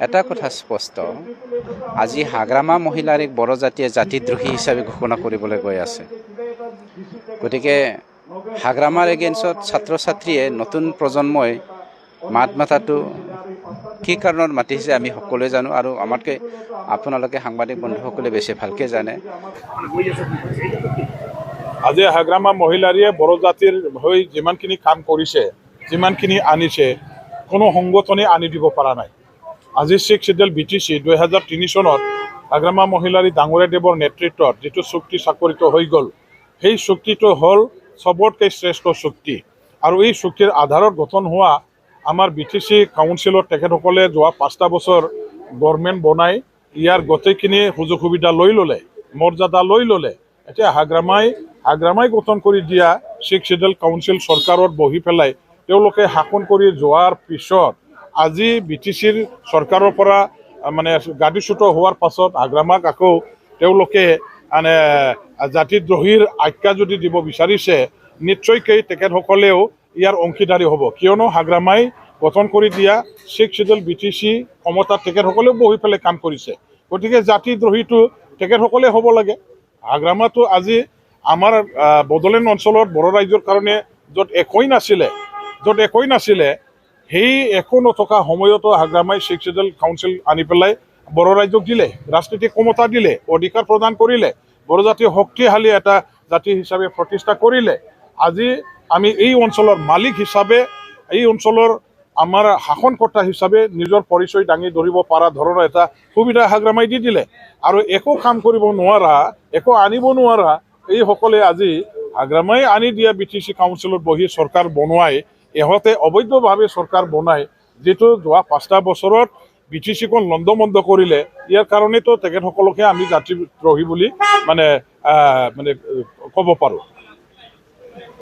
এটা কথা স্পষ্ট, আজি হাগ্ৰামা মহিলাৰীক বড়ো জাতিয়ে জাতিদ্ৰোহী হিচাপে ঘোষণা কৰিবলৈ গৈ আছে। গতিকে হাগ্ৰামাৰ এগেইনষ্টত ছাত্ৰ ছাত্ৰীয়ে নতুন প্ৰজন্মই মাত মাতাটো কি কাৰণত মাতিছে আমি সকলোৱে জানো, আৰু আমাতকৈ আপোনালোকে সাংবাদিক বন্ধুসকলে বেছি ভালকৈ জানে। আজি হাগ্ৰামা মহিলাৰীয়ে বড়ো জাতিৰ হৈ যিমানখিনি কাম কৰিছে, যিমানখিনি আনিছে, কোনো সংগঠনে আনি দিব পৰা নাই। আজি 6 শিডিউল BTC 2003 চনত হাগ্ৰামা মহিলাৰী ডাঙৰীয়াদেৱৰ নেতৃত্বত যিটো চুক্তি স্বাক্ষৰিত হৈ গ'ল, সেই চুক্তিটো হ'ল চবতকৈ শ্ৰেষ্ঠ চুক্তি। আৰু এই চুক্তিৰ আধাৰত গঠন হোৱা আমাৰ BTC কাউন্সিলত তেখেতসকলে যোৱা 5টা বছৰ গভৰ্ণমেণ্ট বনাই ইয়াৰ গোটেইখিনি সুযোগ সুবিধা লৈ ল'লে, মৰ্যাদা লৈ ল'লে। এতিয়া হাগ্ৰামাই গঠন কৰি দিয়া 6 শিডিউল কাউন্সিল চৰকাৰত বহি পেলাই তেওঁলোকে শাসন কৰি যোৱাৰ পিছত আজি BTCৰ চৰকাৰৰ পৰা মানে গাদীচ্যুত হোৱাৰ পাছত হাগ্ৰামাক আকৌ তেওঁলোকে মানে জাতিদ্ৰোহীৰ আখ্যা যদি দিব বিচাৰিছে, নিশ্চয়কৈ তেখেতসকলেও ইয়াৰ অংশীদাৰী হ'ব। কিয়নো হাগ্ৰামাই গঠন কৰি দিয়া 6 শিডিউল BTC ক্ষমতাত তেখেতসকলেও বহি পেলাই কাম কৰিছে। গতিকে জাতিদ্ৰোহীটো তেখেতসকলে হ'ব লাগে। হাগ্ৰামাটো আজি আমাৰ বড়োলেণ্ড অঞ্চলত বড়ো ৰাইজৰ কাৰণে য'ত একোই নাছিলে, সেই একো নথকা সময়তো হাগ্ৰামাই 6 শিডিউল কাউন্সিল আনি পেলাই বড়ো ৰাইজক দিলে, ৰাজনৈতিক ক্ষমতা দিলে, অধিকাৰ প্ৰদান কৰিলে, বড়ো জাতি শক্তিশালী এটা জাতি হিচাপে প্ৰতিষ্ঠা কৰিলে। আজি আমি এই অঞ্চলৰ মালিক হিচাপে, এই অঞ্চলৰ আমাৰ শাসনকৰ্তা হিচাপে নিজৰ পৰিচয় দাঙি ধৰিব পৰা ধৰণৰ এটা সুবিধা হাগ্ৰামাই দি দিলে। আৰু একো কাম কৰিব নোৱাৰা, একো আনিব নোৱাৰা এইসকলে আজি হাগ্ৰামাই আনি দিয়া BTC কাউন্সিলত বহি চৰকাৰ বনোৱাই, ইহঁতে অবৈধভাৱে চৰকাৰ বনাই যিটো যোৱা 5টা বছৰত BTCখন লণ্ডমণ্ড কৰিলে, ইয়াৰ কাৰণেতো তেখেতসকলকে আমি জাতিদ্ৰোহী বুলি মানে ক'ব পাৰোঁ।